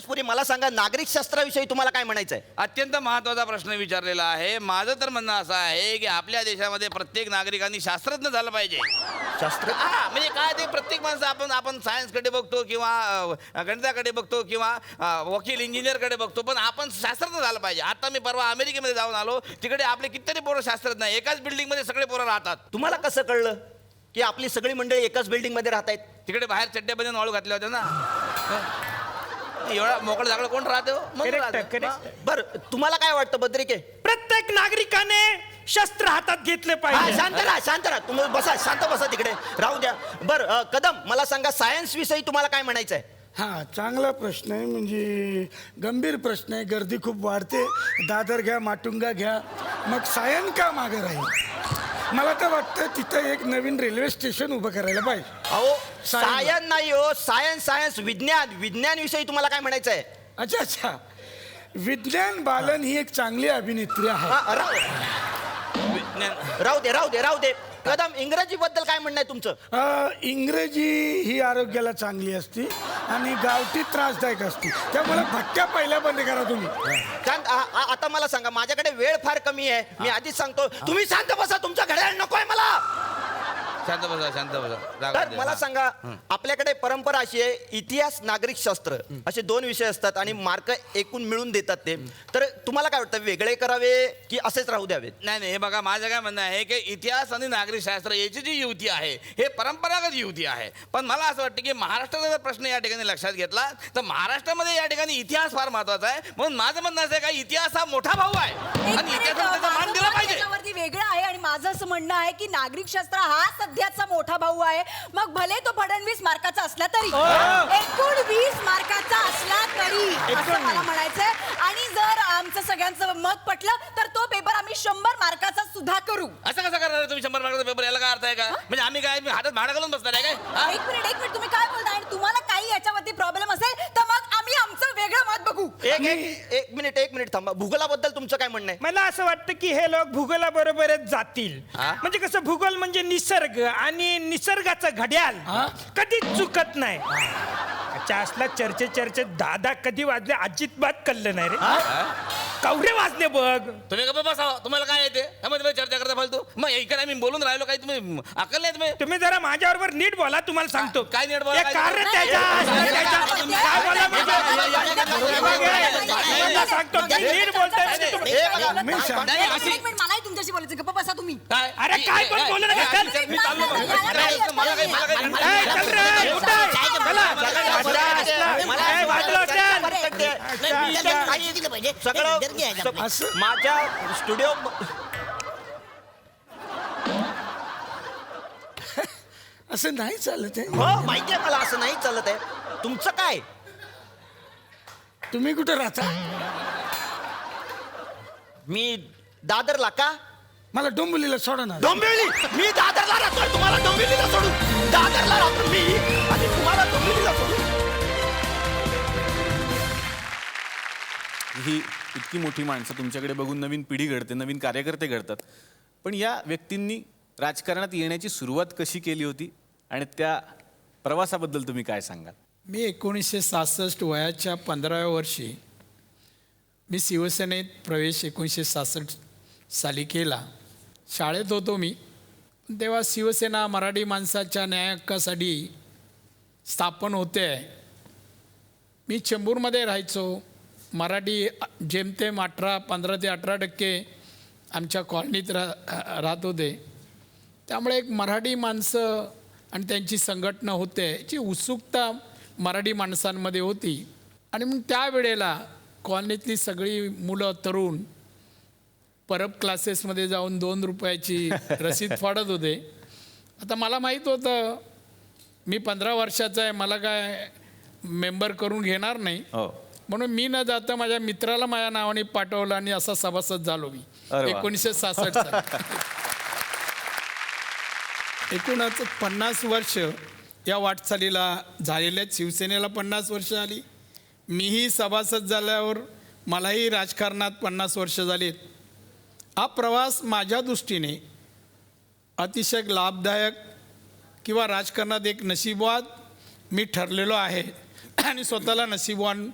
पुरी मला सांगा, नागरिक शास्त्राविषयी तुम्हाला काय म्हणायचं आहे? अत्यंत महत्त्वाचा प्रश्न विचारलेला आहे. माझं तर म्हणणं असं आहे की आपल्या देशामध्ये प्रत्येक नागरिकांनी शास्त्रज्ञ झालं पाहिजे. शास्त्र हा म्हणजे काय ते प्रत्येक माणसं आपण सायन्सकडे बघतो किंवा गणिताकडे बघतो किंवा वकील इंजिनियरकडे बघतो, पण आपण शास्त्रज्ञ झालं पाहिजे. आता मी परवा अमेरिकेमध्ये जाऊन आलो, तिकडे आपले कितीतरी पोरं शास्त्रज्ञ आहे. एकाच बिल्डिंगमध्ये सगळे पोरं राहतात. तुम्हाला कसं कळलं की आपली सगळी मंडळी एकाच बिल्डिंग मध्ये राहत आहेत? तिकडे बाहेर चड्ड्यामध्ये वाळू घातल्या होत्या ना. एवढा मोकळं जागलं कोण राहते हो? मग राहते. बरं, तुम्हाला काय वाटतं बद्रिके? प्रत्येक नागरिकाने शस्त्र हातात घेतले पाहिजे. शांत राहा तुम्ही, बसा, शांत बसा, तिकडे राहू द्या. बरं कदम, मला सांगा, सायन्स विषयी तुम्हाला काय म्हणायचं आहे? हा चांगला प्रश्न आहे, म्हणजे गंभीर प्रश्न आहे. गर्दी खूप वाढते. दादर घ्या, माटुंगा घ्या, मग सायन का मागे राहील? मला तर वाटतं तिथं एक नवीन रेल्वे स्टेशन उभं करायला पाहिजे. अहो सायन्स नाही हो, सायन्स विज्ञान विषयी तुम्हाला काय म्हणायचं आहे? अच्छा, विज्ञान बालन ही एक चांगली अभिनेत्री आहे. राहू दे. कदम, इंग्रजी बद्दल काय म्हणणं आहे तुमचं? इंग्रजी ही आरोग्याला चांगली असते आणि गावठी त्रासदायक असते, त्यामुळे भटक्या पहिल्या बंद करा तुम्ही. शांत. आता मला सांगा, माझ्याकडे वेळ फार कमी आहे, मी आधीच सांगतो. तुम्ही शांत बसा, तुमचं घड्याळ नकोय मला. शांत बसा. तर मला सांगा, आपल्याकडे परंपरा अशी आहे, इतिहास नागरिक शास्त्र असे 2 विषय असतात आणि मार्क एकूण मिळून देतात ते. तर तुम्हाला काय वाटतं, वेगळे करावे की असेच राहू द्यावेत? नाही, हे बघा, माझं काय म्हणणं आहे की इतिहास आणि नागरिक शास्त्र याची जी युती आहे हे परंपरागत युती आहे. पण मला असं वाटतं की महाराष्ट्राचा जर प्रश्न या ठिकाणी लक्षात घेतला तर महाराष्ट्रामध्ये या ठिकाणी इतिहास फार महत्वाचा आहे. म्हणून माझं म्हणणं असं आहे का इतिहास हा मोठा भाऊ आहे आणि इतिहासाला त्याचा मान दिला पाहिजे. त्याच्यावरती वेगळं आहे आणि माझं असं म्हणणं आहे की नागरिक शास्त्र हा सध्याचा मोठा भाऊ आहे. मग भले तो फडणवीस मार्काचा असला तरी, एकूण 20 मार्काचा असला तरी, असं मला म्हणायचंय. आणि जर आमचं सगळ्यांचं मत पटलं तर तो पेपर आम्ही 100 मार्काचा सुद्धा करू. असं कसं करणार तुम्ही 100 मार्काचा पेपर? याला काय अर्थ आहे का? म्हणजे आम्ही काय हातात भाडं घालून बसणार आहे काय? एक मिनिट, तुम्ही काय बोलताय? आणि तुम्हाला काही याच्यावरती प्रॉब्लेम असेल तर मग आम्ही आमचं वेगळं मत बघू. एक मिनिट थांबा. भूगोलाबद्दल तुमचं काय म्हणणं आहे? मला असं वाटतं की हे लोक भूगोलाबरोबरच जातील. म्हणजे कसं, भूगोल म्हणजे निसर्ग आणि निसर्गाचं घड्याळ कधीच चुकत नाही. अच्छा, असला चर्चेत दादा कधी वाजले अजिबात कळलं नाही रे. कवडे वाजले बघ. तुम्ही का बसा, तुम्हाला काय येते त्यामध्ये चर्चा करता फालतू? मग इकडे आम्ही बोलून राहिलो, काही तुम्ही अक्कल नाही? तुम्ही जरा माझ्याबरोबर नीट बोला, तुम्हाला सांगतो. काय नीट बोला? काय बोला सांगतो, नीट बोलताय. मलाही तुमच्याशी बोलायचं, गप्प बसा तुम्ही. अरे काय पण बोलू नका. माझ्या स्टुडिओ असं नाही चालत आहे. हो माहिती आहे मला, असं नाही चालत आहे. तुमचं काय? तुम्ही कुठे राहता? मी दादरला. का? मला डोंबिवलीला सोडा ना. डोंबिवली? मी दादरला राहतोय, तुम्हाला डोंबिवलीला सोडू? दादरला राहतो मी आणि तुम्हाला डोंबिवलीला सोडू? ही इतकी मोठी माणसं तुमच्याकडे बघून नवीन पिढी घडते, नवीन कार्यकर्ते घडतात. पण या व्यक्तींनी राजकारणात येण्याची सुरुवात कशी केली होती आणि त्या प्रवासाबद्दल तुम्ही काय सांगाल? मी 1966 वयाच्या 15व्या वर्षी मी शिवसेनेत प्रवेश 1966 साली केला. शाळेत होतो मी, तेव्हा शिवसेना मराठी माणसाच्या न्याय हक्कासाठी स्थापन होते. मी चेंबूरमध्ये राहायचो. मराठी जेमतेम 15 ते 18% आमच्या कॉलनीत राहत होते. त्यामुळे एक मराठी माणसं आणि त्यांची संघटना होते याची उत्सुकता मराठी माणसांमध्ये होती. आणि मग त्यावेळेला कॉलनीतली सगळी मुलं तरुण परब क्लासेसमध्ये जाऊन 2 रुपयाची रसीद फाडत होते. आता मला माहीत होतं मी 15 वर्षाचा आहे, मला काय मेंबर करून घेणार नाही. म्हणून मी न जाता माझ्या मित्राला माझ्या नावाने पाठवलं आणि असा सभासद झालो मी 1966 साली. एकूणच 50 वर्ष या वाटचालीला झालेले आहेत. शिवसेनेला 50 वर्ष आली. मीही सभासद झाल्यावर मलाही राजकारणात 50 वर्ष झालीत. हा प्रवास माझ्या दृष्टीने अतिशय लाभदायक किंवा राजकारणात एक नशीबवाद मी ठरलेलो आहे आणि स्वतःला नशीबवान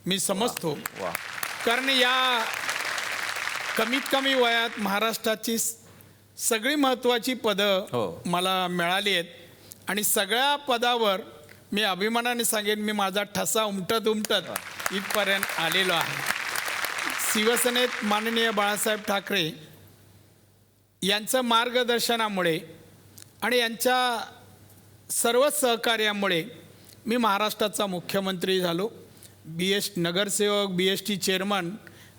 मी समजतो वा. कारण या कमीत कमी वयात महाराष्ट्राची सगळी महत्त्वाची पदं हो. मला मिळाली आहेत आणि सगळ्या पदावर मी अभिमानाने सांगेन मी माझा ठसा उमटत इथपर्यंत आलेलो आहे. शिवसेनेत माननीय बाळासाहेब ठाकरे यांचं मार्गदर्शनामुळे आणि यांच्या सर्व सहकार्यामुळे मी महाराष्ट्राचा मुख्यमंत्री झालो. नगरसेवक, BST चेअरमन,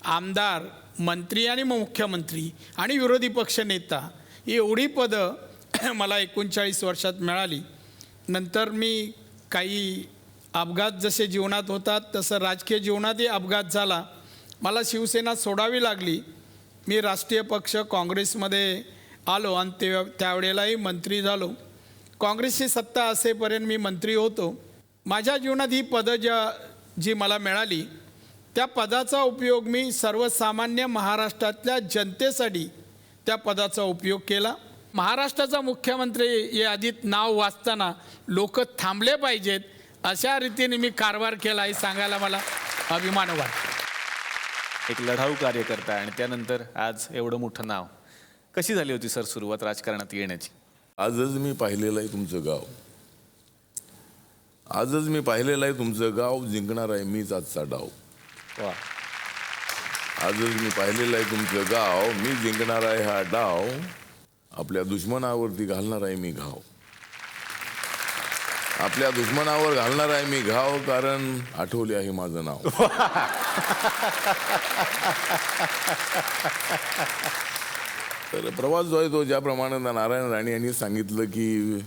आमदार, मंत्री आणि मुख्यमंत्री आणि विरोधी पक्षनेता ही एवढी पदं मला 39 वर्षात मिळाली. नंतर मी काही अपघात जसे जीवनात होतात तसं राजकीय जीवनातही अपघात झाला. मला शिवसेना सोडावी लागली. मी राष्ट्रीय पक्ष काँग्रेसमध्ये आलो आणि त्यावेळेलाही मंत्री झालो. काँग्रेसची सत्ता असेपर्यंत मी मंत्री होतो. माझ्या जीवनात ही पदं जी मला मिळाली त्या पदाचा उपयोग मी सर्वसामान्य महाराष्ट्रातल्या जनतेसाठी त्या पदाचा उपयोग केला. महाराष्ट्राचा मुख्यमंत्री या आधीत नाव वाचताना लोक थांबले पाहिजेत अशा रीतीने मी कारभार केला हे सांगायला मला अभिमान वाटतो. एक लढाऊ कार्यकर्ता आणि त्यानंतर आज एवढं मोठं नाव. कशी झाली होती सर सुरुवात राजकारणात येण्याची? आजच मी पाहिलेलं आहे तुमचं गाव. आजच मी पाहिलेलं आहे तुमचं गाव. जिंकणार आहे मीच आजचा डाव. वा. आजच मी पाहिलेलं आहे तुमचं गाव. मी जिंकणार आहे हा डाव. आपल्या दुश्मनावरती घालणार आहे मी घाव. आपल्या दुश्मनावर घालणार आहे मी घाव कारण आठवले आहे माझं नाव. तर प्रवास जो आहे तो ज्याप्रमाणे नारायण राणे यांनी सांगितलं की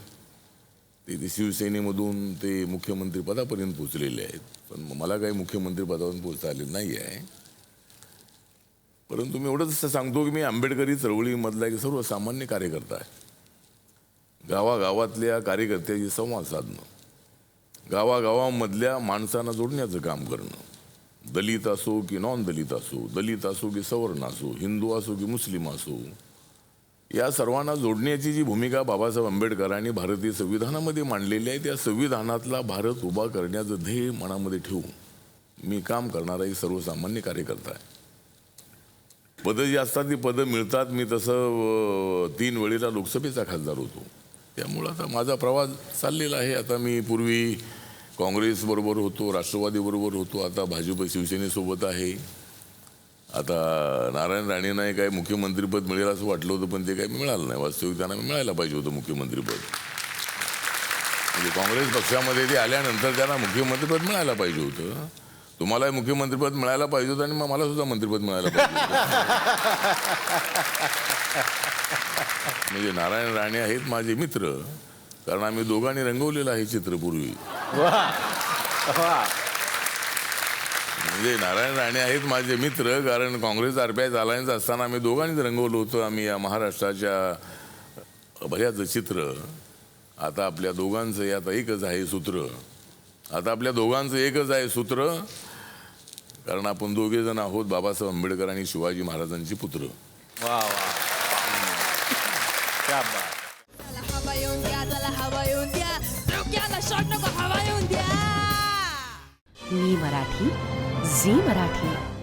ते शिवसेनेमधून ते मुख्यमंत्री पदापर्यंत पोचलेले आहेत. पण मला काही मुख्यमंत्री पदापर्यंत पोचता आले नाही आहे. परंतु मी एवढंच सांगतो की मी आंबेडकरी चळवळीमधला एक सर्वसामान्य कार्यकर्ता आहे. गावागावातल्या कार्यकर्त्याशी संवाद साधणं, गावागावामधल्या माणसांना जोडण्याचं काम करणं, दलित असो की नॉन दलित असो, दलित असो की सवर्ण असो, हिंदू असो की मुस्लिम असो, या सर्वांना जोडण्याची जी भूमिका बाबासाहेब आंबेडकरांनी भारतीय संविधानामध्ये मांडलेली आहे त्या संविधानातला भारत उभा करण्याचं ध्येय मनामध्ये ठेवून मी काम करणारा एक सर्वसामान्य कार्यकर्ता आहे. पदं जी असतात ती पदं मिळतात. मी तसं 3 वेळेला लोकसभेचा खासदार होतो. त्यामुळं आता माझा प्रवास चाललेला आहे. आता मी पूर्वी काँग्रेसबरोबर होतो, राष्ट्रवादीबरोबर होतो, आता भाजप शिवसेनेसोबत आहे. आता नारायण राणेंना काय मुख्यमंत्रीपद मिळेल असं वाटलं होतं पण ते काही मिळालं नाही. वास्तविक त्यांना मिळायला पाहिजे होतं मुख्यमंत्रीपद. म्हणजे काँग्रेस पक्षामध्ये ते आल्यानंतर त्यांना मुख्यमंत्रीपद मिळायला पाहिजे होतं. तुम्हालाही मुख्यमंत्रीपद मिळायला पाहिजे होतं आणि मग मला सुद्धा मंत्रिपद मिळायला पाहिजे होतं. म्हणजे नारायण राणे आहेत माझे मित्र कारण आम्ही दोघांनी रंगवलेलं आहे चित्र पूर्वी. म्हणजे नारायण राणे आहेत माझे मित्र कारण काँग्रेस RPI अलायन्स असताना आम्ही दोघांनीच रंगवलं होतं. आम्ही या महाराष्ट्राच्या बऱ्याच चित्र. आता आपल्या दोघांचं आता एकच आहे सूत्र. आता आपल्या दोघांचं एकच आहे सूत्र कारण आपण दोघे जण आहोत बाबासाहेब आंबेडकर आणि शिवाजी महाराजांचे पुत्र. वा वा. क्या बात. हवा येऊन द्या, चला हवा येऊन द्या, डोक्याला शॉट नको, हवा येऊन द्या. मी मराठी, झी मराठी.